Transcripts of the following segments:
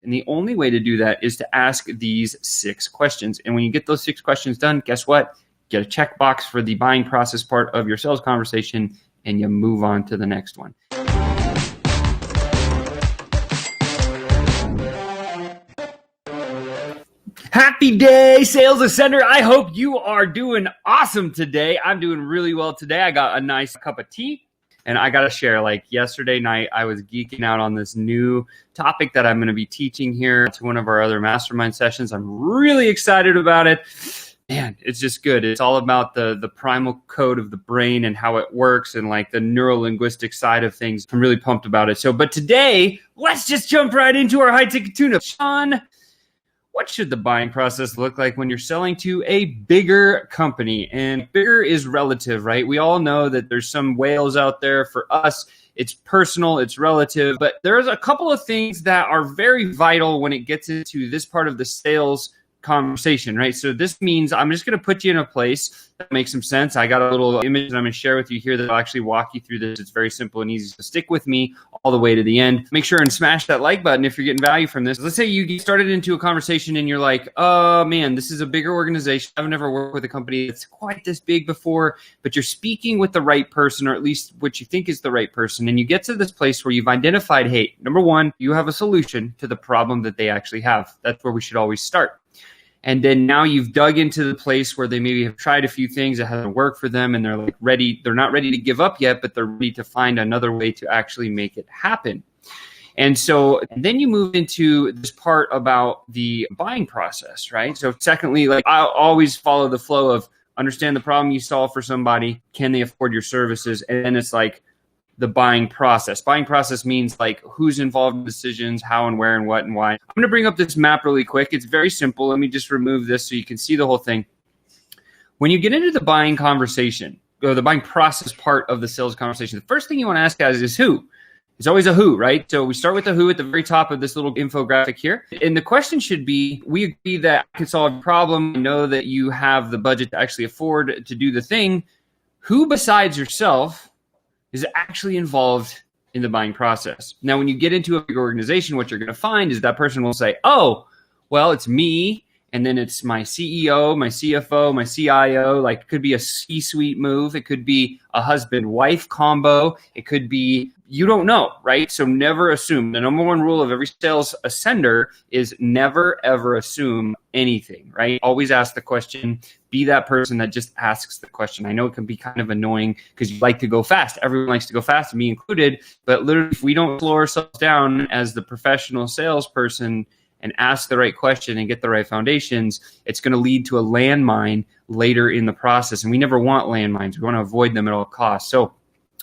And the only way to do that is to ask these 6 questions. And when you get those 6 questions done, guess what? Get a checkbox for the buying process part of your sales conversation, and you move on to the next one. Happy day, Sales Ascender. I hope you are doing awesome today. I'm doing really well today. I got a nice cup of tea, and I got to share, like yesterday night, I was geeking out on this new topic that I'm going to be teaching here to one of our other mastermind sessions. I'm really excited about it. Man, it's just good. It's all about the primal code of the brain and how it works and like the neuro-linguistic side of things. I'm really pumped about it. But today, let's just jump right into our high-ticket tune-up. Sean, what should the buying process look like when you're selling to a bigger company? And bigger is relative, right? We all know that there's some whales out there. For us, it's personal, it's relative. But there's a couple of things that are very vital when it gets into this part of the sales conversation, right? So this means I'm just going to put you in a place that makes some sense. I got a little image that I'm going to share with you here that will actually walk you through this. It's very simple and easy. So stick with me all the way to the end. Make sure and smash that like button if you're getting value from this. Let's say you get started into a conversation and you're like, oh man, this is a bigger organization. I've never worked with a company that's quite this big before, but you're speaking with the right person, or at least what you think is the right person. And you get to this place where you've identified, hey, number one, you have a solution to the problem that they actually have. That's where we should always start. And then now you've dug into the place where they maybe have tried a few things that hasn't worked for them, and they're like ready. They're not ready to give up yet, but they're ready to find another way to actually make it happen. And so then you move into this part about the buying process, right? So secondly, like I always follow the flow of understand the problem you solve for somebody. Can they afford your services? And then it's like the buying process. Buying process means like who's involved in decisions, how and where and what and why. I'm going to bring up this map really quick. It's very simple. Let me just remove this so you can see the whole thing. When you get into the buying conversation, or the buying process part of the sales conversation, the first thing you want to ask guys is who. It's always a who, right? So we start with the who at the very top of this little infographic here. And the question should be, we agree that I can solve a problem. I know that you have the budget to actually afford to do the thing. Who besides yourself is actually involved in the buying process? Now, when you get into a big organization, what you're going to find is that person will say, oh, well, it's me, and then it's my CEO, my CFO, my CIO. Like it could be a C-suite move. It could be a husband-wife combo. It could be, you don't know, right? So never assume. The number one rule of every sales ascender is never, ever assume anything, right? Always ask the question. Be that person that just asks the question. I know it can be kind of annoying because you like to go fast. Everyone likes to go fast, me included. But literally, if we don't slow ourselves down as the professional salesperson and ask the right question and get the right foundations, it's going to lead to a landmine later in the process. And we never want landmines. We want to avoid them at all costs. So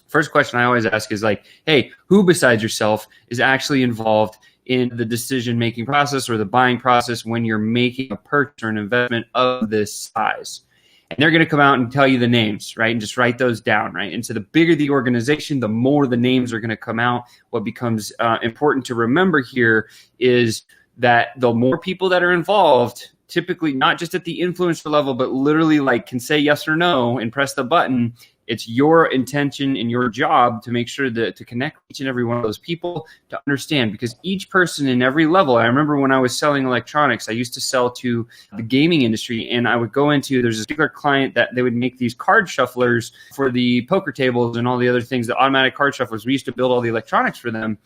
first question I always ask is like, hey, who besides yourself is actually involved in the decision-making process or the buying process when you're making a purchase or an investment of this size? And they're going to come out and tell you the names, right? And just write those down, right? And so the bigger the organization, the more the names are going to come out. What becomes important to remember here is that the more people that are involved, typically not just at the influencer level, but literally like can say yes or no and press the button. It's your intention and your job to make sure that to connect with each and every one of those people to understand, because each person in every level, I remember when I was selling electronics, I used to sell to the gaming industry, and I would go into, there's a particular client that they would make these card shufflers for the poker tables and all the other things, the automatic card shufflers. We used to build all the electronics for them.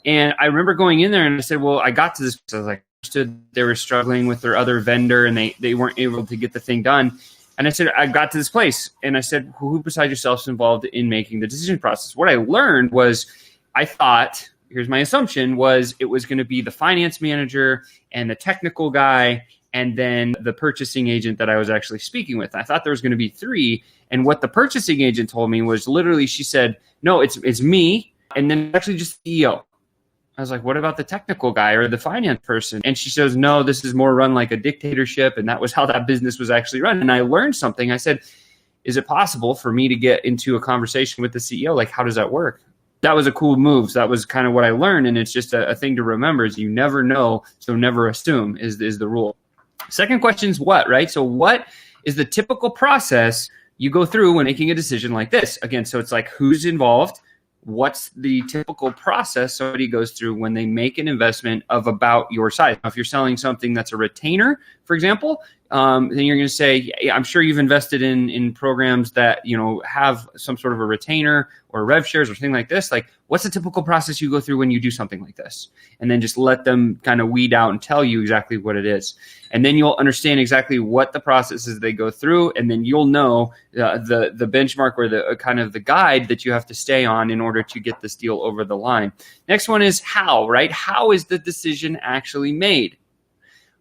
And I remember going in there and I said, well, I got to this, I was like, understood they were struggling with their other vendor and they weren't able to get the thing done. And I said, I got to this place. And I said, who besides yourself is involved in making the decision process? What I learned was, I thought, here's my assumption, was it was going to be the finance manager and the technical guy and then the purchasing agent that I was actually speaking with. I thought there was going to be 3. And what the purchasing agent told me was literally, she said, no, it's me. And then actually just the CEO. I was like, what about the technical guy or the finance person? And she says, no, this is more run like a dictatorship. And that was how that business was actually run. And I learned something. I said, is it possible for me to get into a conversation with the CEO? Like, how does that work? That was a cool move. So that was kind of what I learned. And it's just a thing to remember is you never know. So never assume is the rule. Second question is what, right? So what is the typical process you go through when making a decision like this? Again, so it's like who's involved, what's the typical process somebody goes through when they make an investment of about your size. Now, if you're selling something that's a retainer, for example, then you're going to say, yeah, I'm sure you've invested in programs that, have some sort of a retainer or rev shares or something like this. Like, what's the typical process you go through when you do something like this? And then just let them kind of weed out and tell you exactly what it is. And then you'll understand exactly what the process is they go through. And then you'll know the benchmark or the kind of the guide that you have to stay on in order to get this deal over the line. Next one is how, right? How is the decision actually made?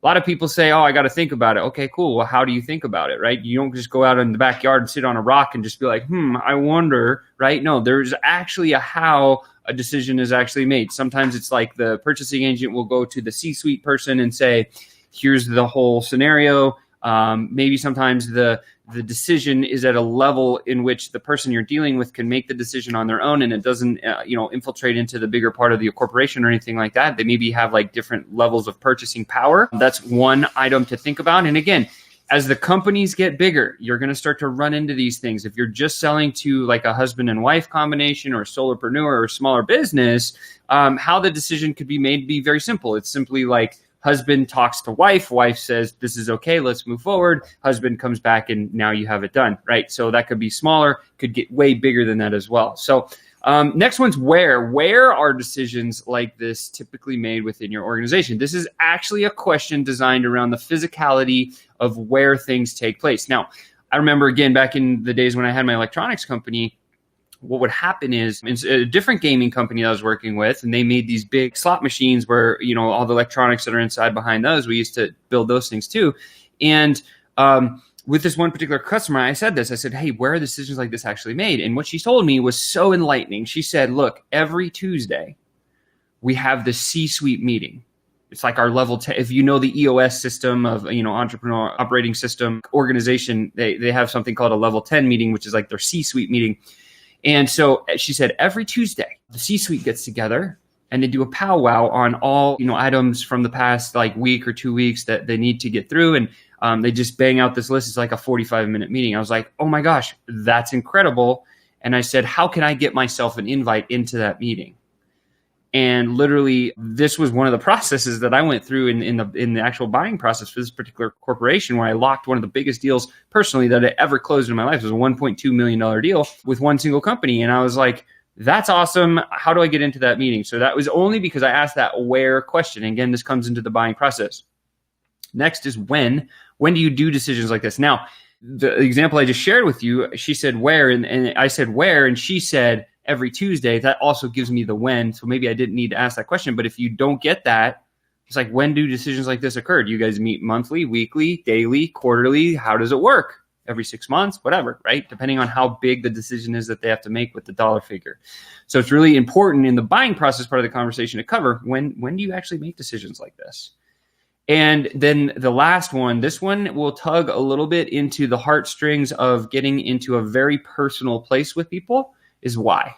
A lot of people say, oh, I got to think about it. Okay, cool. Well, how do you think about it, right? You don't just go out in the backyard and sit on a rock and just be like, I wonder, right? No, there's actually a how a decision is actually made. Sometimes it's like the purchasing agent will go to the C-suite person and say, here's the whole scenario. Maybe sometimes the decision is at a level in which the person you're dealing with can make the decision on their own, and it doesn't, infiltrate into the bigger part of the corporation or anything like that. They maybe have like different levels of purchasing power. That's one item to think about. And again, as the companies get bigger, you're going to start to run into these things. If you're just selling to like a husband and wife combination or a solopreneur or a smaller business, how the decision could be made be very simple. It's simply like, husband talks to wife says, this is okay, let's move forward. Husband comes back and now you have it done, right? So that could be smaller, could get way bigger than that as well. So next one's where. Where are decisions like this typically made within your organization? This is actually a question designed around the physicality of where things take place. Now, I remember, again, back in the days when I had my electronics company, what would happen is it's a different gaming company I was working with, and they made these big slot machines where, all the electronics that are inside behind those, we used to build those things too. And with this one particular customer, I said, hey, where are decisions like this actually made? And what she told me was so enlightening. She said, look, every Tuesday we have the C-suite meeting. It's like our level 10. If you know the EOS system of, entrepreneur operating system organization, they have something called a level 10 meeting, which is like their C-suite meeting. And so she said every Tuesday, the C-suite gets together and they do a powwow on all, items from the past like week or 2 weeks that they need to get through. And they just bang out this list. It's like a 45-minute meeting. I was like, oh my gosh, that's incredible. And I said, how can I get myself an invite into that meeting? And literally, this was one of the processes that I went through in the actual buying process for this particular corporation, where I locked one of the biggest deals personally that I ever closed in my life. It was a $1.2 million deal with one single company. And I was like, that's awesome. How do I get into that meeting? So that was only because I asked that where question. And again, this comes into the buying process. Next is when. When do you do decisions like this? Now, the example I just shared with you, she said where, and I said where, and she said every Tuesday. That also gives me the when. So maybe I didn't need to ask that question. But if you don't get that, it's like, when do decisions like this occur? Do you guys meet monthly, weekly, daily, quarterly? How does it work? Every 6 months, whatever, right? Depending on how big the decision is that they have to make with the dollar figure. So it's really important in the buying process part of the conversation to cover when do you actually make decisions like this? And then the last one, this one will tug a little bit into the heartstrings of getting into a very personal place with people, is why.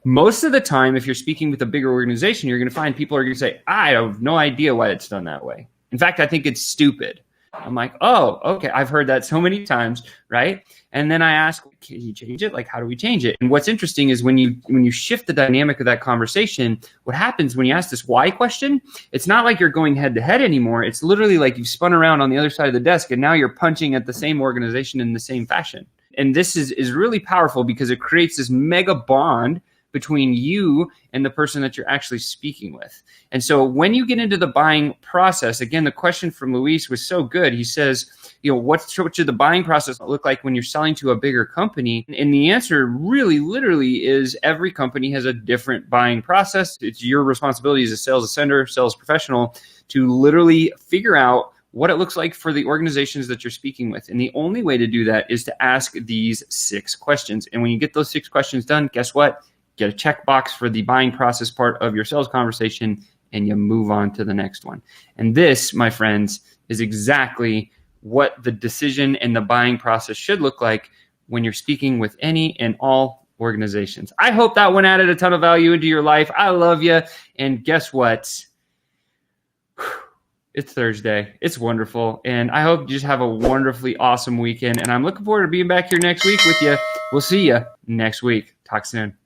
Most of the time, if you're speaking with a bigger organization, you're going to find people are going to say, I have no idea why it's done that way. In fact, I think it's stupid. I'm like, oh, okay. I've heard that so many times, right? And then I ask, can you change it? Like, how do we change it? And what's interesting is when you shift the dynamic of that conversation, what happens when you ask this why question, it's not like you're going head to head anymore. It's literally like you've spun around on the other side of the desk and now you're punching at the same organization in the same fashion. And this is really powerful because it creates this mega bond between you and the person that you're actually speaking with. And so when you get into the buying process, again, the question from Luis was so good. He says, what should the buying process look like when you're selling to a bigger company? And the answer really literally is every company has a different buying process. It's your responsibility as a sales ascender, sales professional, to literally figure out what it looks like for the organizations that you're speaking with. And the only way to do that is to ask these 6 questions. And when you get those 6 questions done, guess what? Get a checkbox for the buying process part of your sales conversation, and you move on to the next one. And this, my friends, is exactly what the decision and the buying process should look like when you're speaking with any and all organizations. I hope that one added a ton of value into your life. I love you. And guess what? It's Thursday. It's wonderful. And I hope you just have a wonderfully awesome weekend. And I'm looking forward to being back here next week with you. We'll see you next week. Talk soon.